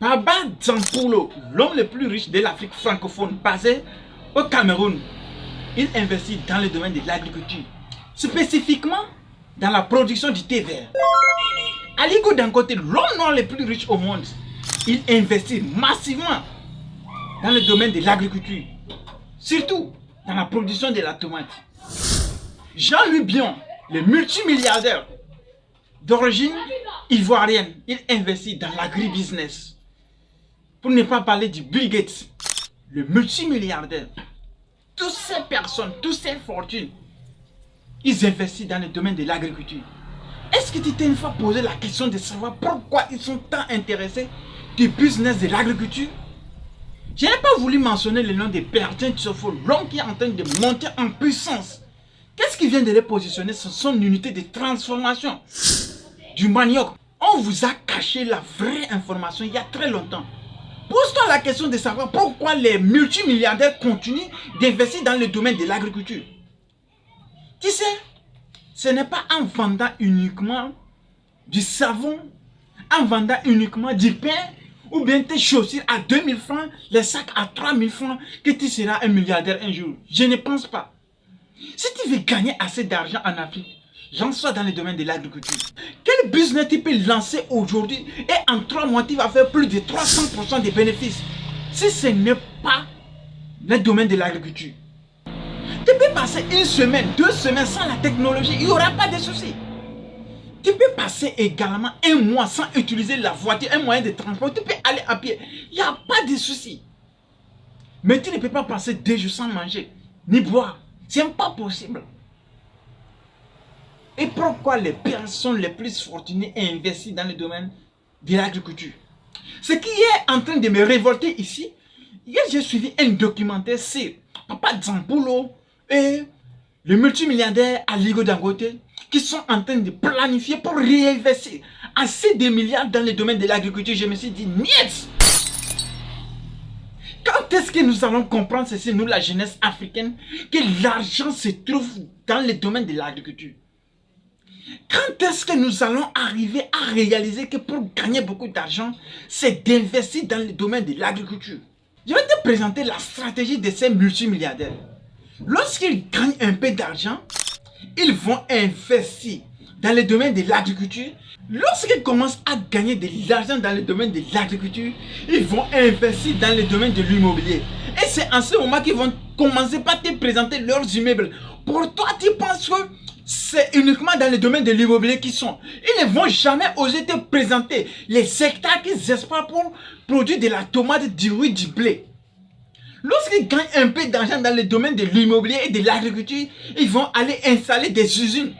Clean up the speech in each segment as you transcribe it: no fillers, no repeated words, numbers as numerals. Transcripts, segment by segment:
Baba Dzampoulo, l'homme le plus riche de l'Afrique francophone, basé au Cameroun, il investit dans le domaine de l'agriculture, spécifiquement dans la production du thé vert. Aliko Dangote, l'homme noir le plus riche au monde, il investit massivement dans le domaine de l'agriculture, surtout dans la production de la tomate. Jean-Louis Bion, le multimilliardaire d'origine ivoirienne, il investit dans l'agribusiness. Pour ne pas parler du Bill Gates, le multimilliardaire. Toutes ces personnes, toutes ces fortunes, ils investissent dans le domaine de l'agriculture. Est-ce que tu t'es une fois posé la question de savoir pourquoi ils sont tant intéressés du business de l'agriculture? Je n'ai pas voulu mentionner le nom de Bertin Tchofo, l'homme qui est en train de monter en puissance. Qu'est-ce qui vient de les positionner sur son unité de transformation du manioc? On vous a caché la vraie information il y a très longtemps. Pose-toi la question de savoir pourquoi les multimilliardaires continuent d'investir dans le domaine de l'agriculture. Tu sais, ce n'est pas en vendant uniquement du savon, en vendant uniquement du pain, ou bien tes chaussures à 2000 francs, les sacs à 3000 francs, que tu seras un milliardaire un jour. Je ne pense pas. Si tu veux gagner assez d'argent en Afrique, lance-toi dans le domaine de l'agriculture. Quel business tu peux lancer aujourd'hui et en 3 mois tu vas faire plus de 300% de bénéfices si ce n'est pas le domaine de l'agriculture? Tu peux passer 1 semaine, 2 semaines sans la technologie, il n'y aura pas de soucis. Tu peux passer également 1 mois sans utiliser la voiture, un moyen de transport, tu peux aller à pied, il n'y a pas de soucis. Mais tu ne peux pas passer 2 jours sans manger, ni boire, c'est pas possible. Et pourquoi les personnes les plus fortunées investissent dans le domaine de l'agriculture? Ce qui est en train de me révolter ici, hier j'ai suivi un documentaire sur Papa Dzampoulo et le multimilliardaire Aliko Dangote qui sont en train de planifier pour réinvestir assez de milliards dans le domaine de l'agriculture. Je me suis dit, niet! Quand est-ce que nous allons comprendre ceci, nous la jeunesse africaine, que l'argent se trouve dans le domaine de l'agriculture? Quand est-ce que nous allons arriver à réaliser que pour gagner beaucoup d'argent, c'est d'investir dans le domaine de l'agriculture? Je vais te présenter la stratégie de ces multimilliardaires. Lorsqu'ils gagnent un peu d'argent, ils vont investir dans le domaine de l'agriculture. Lorsqu'ils commencent à gagner de l'argent dans le domaine de l'agriculture, ils vont investir dans le domaine de l'immobilier. Et c'est en ce moment qu'ils vont commencer par te présenter leurs immeubles. Pour toi, tu penses que c'est uniquement dans le domaine de l'immobilier qu'ils sont. Ils ne vont jamais oser te présenter les hectares qu'ils espèrent pour produire de la tomate, du riz, du blé. Lorsqu'ils gagnent un peu d'argent dans le domaine de l'immobilier et de l'agriculture, ils vont aller installer des usines,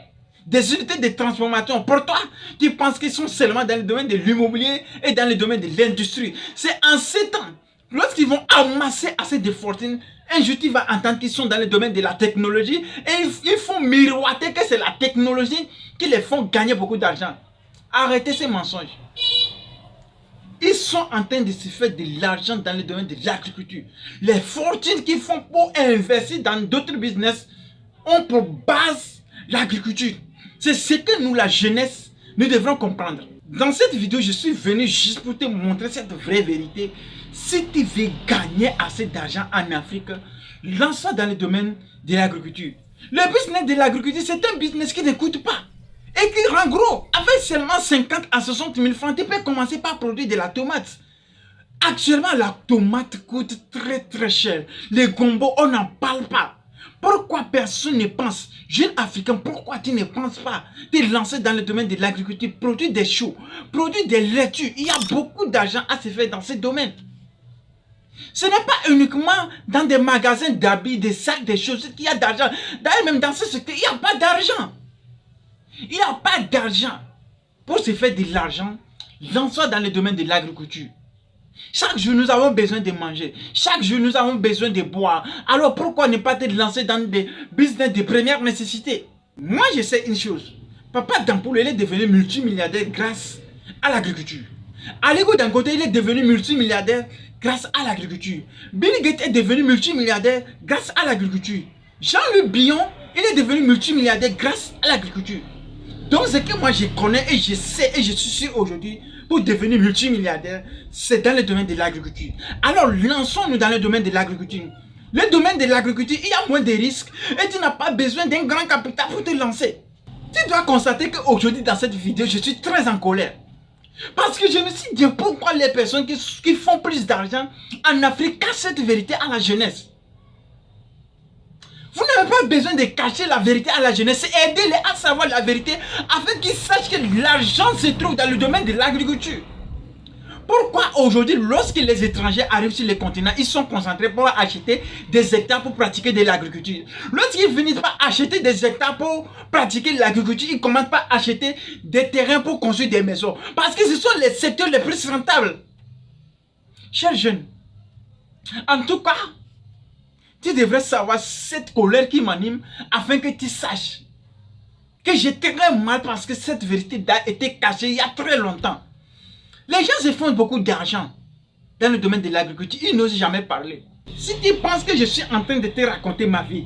des unités de transformation. Pour toi, tu penses qu'ils sont seulement dans le domaine de l'immobilier et dans le domaine de l'industrie. C'est en ces temps, lorsqu'ils vont amasser assez de fortune, un jour tu vas entendre qu'ils sont dans le domaine de la technologie et ils font miroiter que c'est la technologie qui les font gagner beaucoup d'argent. Arrêtez ces mensonges. Ils sont en train de se faire de l'argent dans le domaine de l'agriculture. Les fortunes qu'ils font pour investir dans d'autres business ont pour base l'agriculture. C'est ce que nous, la jeunesse, nous devrons comprendre. Dans cette vidéo, je suis venu juste pour te montrer cette vraie vérité. Si tu veux gagner assez d'argent en Afrique, lance-toi dans le domaine de l'agriculture. Le business de l'agriculture, c'est un business qui ne coûte pas et qui rend gros. Avec seulement 50 à 60 000 francs, tu peux commencer par produire de la tomate. Actuellement, la tomate coûte très cher. Les gombos, on n'en parle pas. Pourquoi personne ne pense? Jeune Africain, pourquoi tu ne penses pas te lancer dans le domaine de l'agriculture, produire des choux, produire des laitues? Il y a beaucoup d'argent à se faire dans ce domaine. Ce n'est pas uniquement dans des magasins d'habits, des sacs, des choses qu'il y a d'argent. D'ailleurs, même dans ce secteur, il n'y a pas d'argent. Il n'y a pas d'argent. Pour se faire de l'argent, lance-toi dans le domaine de l'agriculture. Chaque jour, nous avons besoin de manger. Chaque jour, nous avons besoin de boire. Alors, pourquoi ne pas te lancer dans des business de première nécessité? Moi, je sais une chose. Papa Dzampoulo, il est devenu multimilliardaire grâce à l'agriculture. Aliko Dangote, il est devenu multimilliardaire grâce à l'agriculture. Bill Gates est devenu multimilliardaire grâce à l'agriculture. Jean-Louis Bion, il est devenu multimilliardaire grâce à l'agriculture. Donc ce que moi je connais et je sais et je suis sûr aujourd'hui, pour devenir multimilliardaire, c'est dans le domaine de l'agriculture. Alors lançons-nous dans le domaine de l'agriculture. Le domaine de l'agriculture, il y a moins de risques et tu n'as pas besoin d'un grand capital pour te lancer. Tu dois constater qu'aujourd'hui dans cette vidéo, je suis très en colère. Parce que je me suis dit pourquoi les personnes qui font plus d'argent en Afrique cachent cette vérité à la jeunesse. Vous n'avez pas besoin de cacher la vérité à la jeunesse, c'est aider-les à savoir la vérité afin qu'ils sachent que l'argent se trouve dans le domaine de l'agriculture. Pourquoi aujourd'hui, lorsque les étrangers arrivent sur les continents, ils sont concentrés pour acheter des hectares pour pratiquer de l'agriculture? Lorsqu'ils finissent par acheter des hectares pour pratiquer l'agriculture, ils commencent par acheter des terrains pour construire des maisons. Parce que ce sont les secteurs les plus rentables. Chers jeunes, en tout cas, tu devrais savoir cette colère qui m'anime afin que tu saches que j'ai très mal parce que cette vérité a été cachée il y a très longtemps. Les gens se font beaucoup d'argent dans le domaine de l'agriculture, ils n'osent jamais parler. Si tu penses que je suis en train de te raconter ma vie,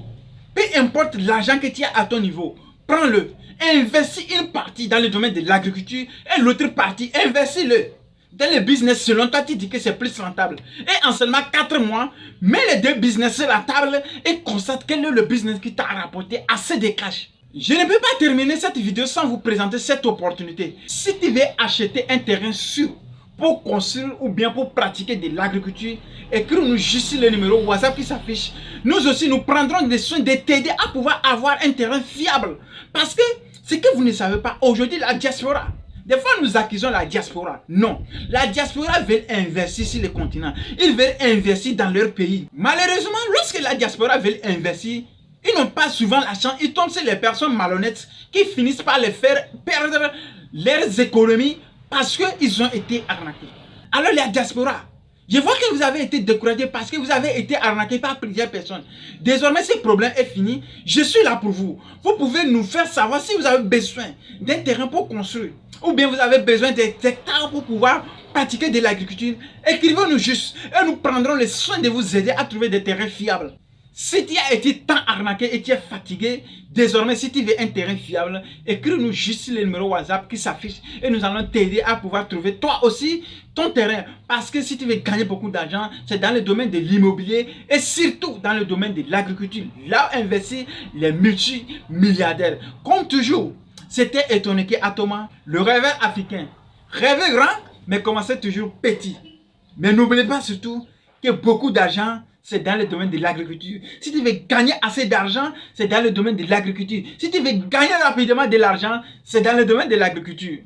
peu importe l'argent que tu as à ton niveau, prends-le, investis une partie dans le domaine de l'agriculture et l'autre partie, investis-le dans le business selon toi, tu dis que c'est plus rentable. Et en seulement 4 mois, mets les deux business sur la table et constate quel est le business qui t'a rapporté assez de cash. Je ne peux pas terminer cette vidéo sans vous présenter cette opportunité. Si tu veux acheter un terrain sûr pour construire ou bien pour pratiquer de l'agriculture, écris-nous juste le numéro WhatsApp qui s'affiche. Nous aussi, nous prendrons des soins de t'aider à pouvoir avoir un terrain fiable. Parce que ce que vous ne savez pas, aujourd'hui, la diaspora, des fois, nous accusons la diaspora. Non. La diaspora veut investir sur le continent. Ils veulent investir dans leur pays. Malheureusement, lorsque la diaspora veut investir, ils n'ont pas souvent la chance. Ils tombent sur les personnes malhonnêtes qui finissent par les faire perdre leurs économies parce qu'ils ont été arnaqués. Alors, la diaspora, je vois que vous avez été découragé parce que vous avez été arnaqué par plusieurs personnes. Désormais, ce problème est fini. Je suis là pour vous. Vous pouvez nous faire savoir si vous avez besoin d'un terrain pour construire. Ou bien vous avez besoin d'hectares pour pouvoir pratiquer de l'agriculture. Écrivez-nous juste et nous prendrons le soin de vous aider à trouver des terrains fiables. Si tu as été tant arnaqué et tu es fatigué, désormais si tu veux un terrain fiable, écris-nous juste le numéro WhatsApp qui s'affiche et nous allons t'aider à pouvoir trouver toi aussi ton terrain. Parce que si tu veux gagner beaucoup d'argent, c'est dans le domaine de l'immobilier et surtout dans le domaine de l'agriculture. Là où investissent les multimilliardaires. Comme toujours, c'était Etoneke Atoma, le rêveur africain. Rêvez grand, mais commencez toujours petit. Mais n'oubliez pas surtout que beaucoup d'argent, c'est dans le domaine de l'agriculture. Si tu veux gagner assez d'argent, c'est dans le domaine de l'agriculture. Si tu veux gagner rapidement de l'argent, c'est dans le domaine de l'agriculture.